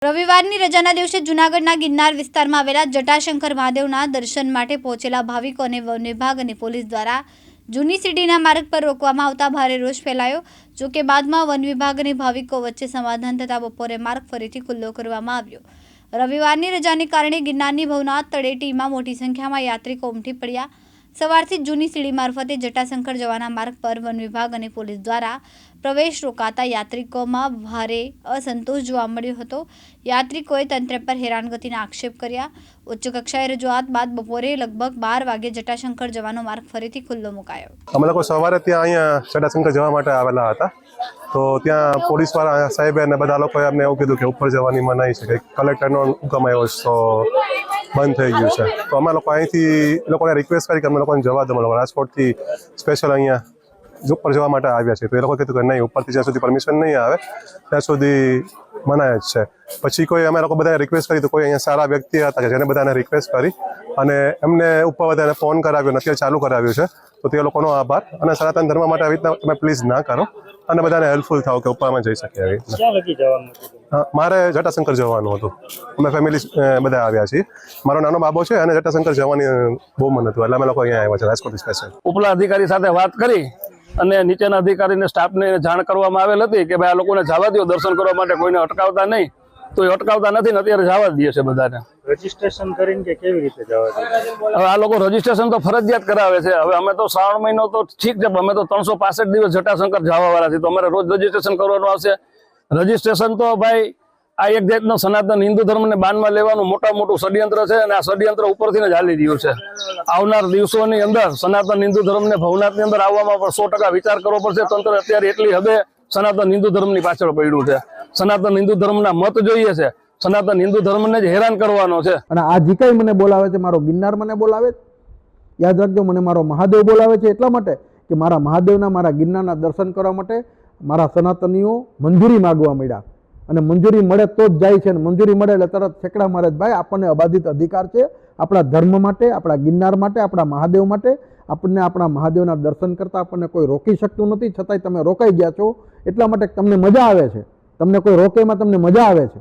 રવિવારની રજાના દિવસે જૂનાગઢના ગિરનાર વિસ્તારમાં આવેલા જટાશંકર મહાદેવના દર્શન માટે પહોંચેલા ભાવિકોને વન વિભાગ અને પોલીસ દ્વારા જૂની સીડીના માર્ગ પર રોકવામાં આવતા ભારે રોષ ફેલાયો। જો કે બાદમાં વન વિભાગ અને ભાવિકો વચ્ચે સમાધાન થતાં બપોરે માર્ગ ફરીથી ખુલ્લો કરવામાં આવ્યો। રવિવારની રજાને કારણે ગિરનારની ભવનાથ તળેટીમાં મોટી સંખ્યામાં યાત્રિકો ઉમટી પડ્યા। સવારથી જૂની સીડી મારફતે જટાશંકર જવાના માર્ગ પર વન વિભાગ અને પોલીસ દ્વારા પ્રવેશ રોકાતા યાત્રિકોમાં ભારે અસંતોષ જોવા મળ્યો હતો। યાત્રિકોએ તંત્ર પર હેરાનગતિના આક્ષેપ કર્યા। ઉચ્ચ કક્ષાએ રજૂઆત બાદ બપોરે લગભગ 12 વાગે જટાશંકર જવાનો માર્ગ ફરીથી ખુલ્લો મુકાયો। અમે લોકો સવારે ત્યાં અહીંયા જટાશંકર જવા માટે આવેલા હતા, તો ત્યાં પોલીસવાળા સાહેબે અને બધા લોકોએ અમને એવું કીધું કે ઉપર જવાની મનાઈ છે, કે કલેક્ટરનો હુકમ આવ્યો છે તો બંધ થઈ ગયું છે। તો અમે લોકો અહીંથી લોકોને રિક્વેસ્ટ કરી કે અમે લોકોને જવા દો, અમે લોકો રાજકોટથી સ્પેશિયલ અહીંયા ઉપર જવા માટે આવ્યા છે। તો એ લોકો કીધું કે નહીં, ઉપરથી જ્યાં સુધી પરમિશન નહીં આવે ત્યાં સુધી મનાય જ છે। પછી કોઈ અમે લોકો બધાને રિક્વેસ્ટ કરી, તો કોઈ અહીંયા સારા વ્યક્તિ હતા કે જેને બધાને રિક્વેસ્ટ કરી અને એમને ઉપર બધાને ફોન કરાવ્યો, અત્યારે ચાલુ કરાવ્યું છે। તો તે લોકોનો આભાર, અને સનાતન ધર્મ માટે આવી રીતના તમે પ્લીઝ ના કરો અને બધાને હેલ્પફુલ થાવ કે ઉપરમાં જઈ શકીએ આવી રીતના। મારે જટાશંકર જવાનું હતું, અમે ફેમિલી બધા આવ્યા છીએ। મારો નાનો બાબો છે અને જટાશંકર જવાની બહુ મન હતું, એટલે અમે લોકો અહીંયા આવ્યા છે રાજકોટ સ્પેશિયલ। ઉપલા અધિકારી સાથે વાત કરી અને નીચેના અધિકારીને સ્ટાફને જાણ કરવામાં આવેલ હતી કે ભાઈ આ લોકોને જવા દો, દર્શન કરવા માટે કોઈને અટકાવતા નહીં। તો એ અટકાવતા નથી ને અત્યારે જવા દે છે બધાને। રજીસ્ટ્રેશન કરીને કે કેવી રીતે જવા દે? હવે આ લોકો રજીસ્ટ્રેશન તો ફરજિયાત કરાવે છે। હવે અમે તો શ્રાવણ મહિનો તો ઠીક છે, અમે તો 365 દિવસ જટાશંકર જવા વાળા છીએ, તો અમારે રોજ રજીસ્ટ્રેશન કરવાનું આવશે। રજીસ્ટ્રેશન તો ભાઈ આ એક જાતનો સનાતન હિન્દુ ધર્મને બાનમાં લેવાનું મોટું ષડયંત્ર છે, અને આ ષડયંત્ર ઉપરથી જ હાલી રહ્યું છે। આવનાર દિવસોની અંદર સનાતન હિન્દુ ધર્મને ભવનાથની અંદર આવવામાં પણ 100% વિચાર કરવો પડશે। તંત્ર અત્યારે એટલી હદે સનાતન હિન્દુ ધર્મની પાછળ પડ્યું છે। સનાતન હિન્દુ ધર્મના મત જોઈએ છે, સનાતન હિન્દુ ધર્મને જ હેરાન કરવાનો છે। અને આ જે કંઈ મને બોલાવે છે, મારો ગિરનાર મને બોલાવે, યાદ રાખજો, મને મારો મહાદેવ બોલાવે છે એટલા માટે કે મારા મહાદેવના, મારા ગિરનારના દર્શન કરવા માટે મારા સનાતનીઓ મંજૂરી માગવા મળ્યા, અને મંજૂરી મળે તો જ જાય છે, અને મંજૂરી મળે એટલે તરત ઠેકડા મારે, ભાઈ આપણને અબાધિત અધિકાર છે આપણા ધર્મ માટે, આપણા ગિરનાર માટે, આપણા મહાદેવ માટે। આપણને આપણા મહાદેવના દર્શન કરતાં આપણને કોઈ રોકી શકતું નથી, છતાંય તમે રોકાઈ ગયા છો એટલા માટે તમને મજા આવે છે, તમને કોઈ રોકે એમાં તમને મજા આવે છે।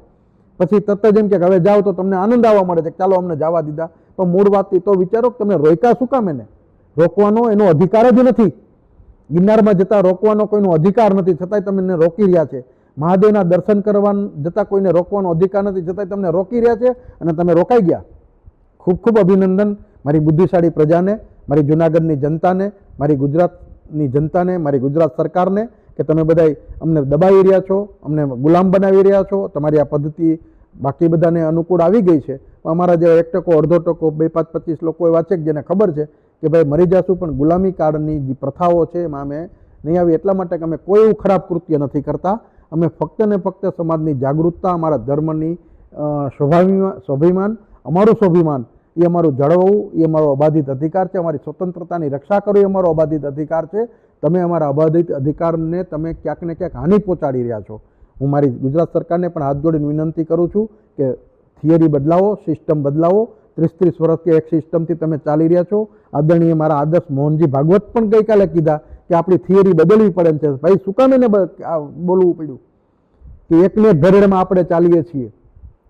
પછી તરત જ એમ કે હવે જાઓ તો તમને આનંદ આવવા મળે છે, ચાલો અમને જવા દીધા। પણ મૂળ વાત તો વિચારો કે તમને રોક્યા શું કામ? એને રોકવાનો એનો અધિકાર જ નથી, ગિરનારમાં જતાં રોકવાનો કોઈનો અધિકાર નથી, છતાંય તમે એને રોકી રહ્યા છે। મહાદેવના દર્શન કરવા જતાં કોઈને રોકવાનો અધિકાર નથી, છતાંય તમને રોકી રહ્યા છે અને તમે રોકાઈ ગયા। ખૂબ ખૂબ અભિનંદન મારી બુદ્ધિશાળી પ્રજાને, મારી જૂનાગઢની જનતાને, મારી ગુજરાતની જનતાને, મારી ગુજરાત સરકારને કે તમે બધા અમને દબાવી રહ્યા છો, અમને ગુલામ બનાવી રહ્યા છો। તમારી આ પદ્ધતિ બાકી બધાને અનુકૂળ આવી ગઈ છે, અમારા જેવા 1%, અડધો ટકો, 2, 5, 25 લોકો એવા છે કે જેને ખબર છે કે ભાઈ મરી જશું પણ ગુલામી કાળની જે પ્રથાઓ છે એમાં અમે નહીં આવી। એટલા માટે કે અમે કોઈ એવું ખરાબ કૃત્ય નથી કરતા, અમે ફક્ત ને ફક્ત સમાજની જાગૃતતા, અમારા ધર્મની સ્વાભિમાન, અમારું સ્વાભિમાન એ અમારું જાળવવું એ અમારો અબાધિત અધિકાર છે। અમારી સ્વતંત્રતાની રક્ષા કરવી એ અમારો અબાધિત અધિકાર છે। તમે અમારા અબાધિત અધિકારને તમે ક્યાંક ને ક્યાંક હાનિ પહોંચાડી રહ્યા છો। હું મારી ગુજરાત સરકારને પણ હાથ જોડીને વિનંતી કરું છું કે થિયરી બદલાવો, સિસ્ટમ બદલાવો। 30 વર્ષથી એક સિસ્ટમથી તમે ચાલી રહ્યા છો। આદરણીય મારા આદર્શ મોહનજી ભાગવત પણ ગઈકાલે કીધા કે આપણી થિયરી બદલવી પડે છે। ભાઈ શું કામ એને બોલવું પડ્યું કે એકને ઘરેડમાં આપણે ચાલીએ છીએ?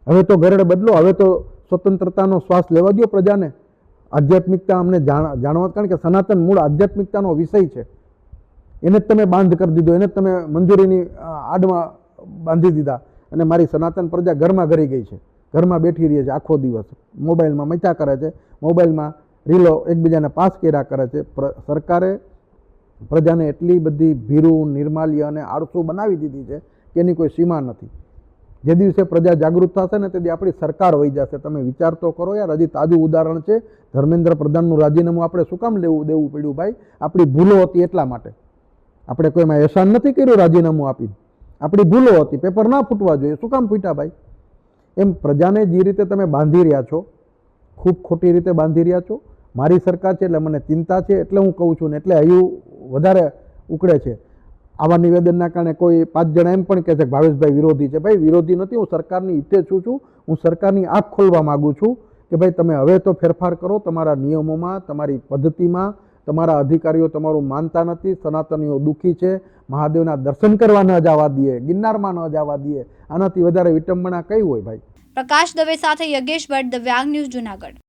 હવે તો ઘરેડ બદલો, હવે તો સ્વતંત્રતાનો શ્વાસ લેવા દો પ્રજાને। આધ્યાત્મિકતા અમને જાણવા, કારણ કે સનાતન મૂળ આધ્યાત્મિકતાનો વિષય છે, એને જ તમે બાંધ કરી દીધો, એને જ તમે મંજૂરીની આડમાં બાંધી દીધા, અને મારી સનાતન પ્રજા ઘરમાં ઘરી ગઈ છે, ઘરમાં બેઠી રહી છે, આખો દિવસ મોબાઈલમાં મચા કરે છે, મોબાઈલમાં રીલો એકબીજાને પાસ કર્યા કરે છે। સરકારે પ્રજાને એટલી બધી ભીરું, નિર્માલ્ય અને આળસુ બનાવી દીધી છે કે એની કોઈ સીમા નથી। જે દિવસે પ્રજા જાગૃત થશે ને તે આપણી સરકાર વહી જશે। તમે વિચાર તો કરો યાર, હજી તાજું ઉદાહરણ છે ધર્મેન્દ્ર પ્રધાનનું રાજીનામું આપણે શું કામ દેવું પડ્યું? ભાઈ આપણી ભૂલો હતી એટલા માટે, આપણે કોઈમાં એહસાન નથી કર્યું રાજીનામું આપીને, આપણી ભૂલો હતી, પેપર ના ફૂટવા જોઈએ, શું કામ ફૂટ્યા ભાઈ? એમ પ્રજાને જે રીતે તમે બાંધી રહ્યા છો, ખૂબ ખોટી રીતે બાંધી રહ્યા છો। મારી સરકાર છે એટલે મને ચિંતા છે, એટલે હું કહું છું ને, એટલે હૈયું વધારે ઉકળે છે। આવા નિવેદનના કારણે કોઈ 5 જણા એમ પણ કહે છે કે ભાવેશભાઈ વિરોધી છે। ભાઈ વિરોધી નથી, હું સરકારની હિતે છું। હું સરકારની આંખ ખોલવા માગું છું કે ભાઈ તમે હવે તો ફેરફાર કરો તમારા નિયમોમાં, તમારી પદ્ધતિમાં, તમારા અધિકારીઓ તમારું માનતા નથી, સનાતનીઓ દુઃખી છે, મહાદેવના દર્શન કરવા ન જવા દે, ગિરનારમાં ન જવા દે. આનાથી વધારે વિટંબણા કઈ હોય ભાઈ? પ્રકાશ દવે સાથે યજ્ઞેશ ભટ્ટ, દિવ્યાંગ ન્યૂઝ, જુનાગઢ.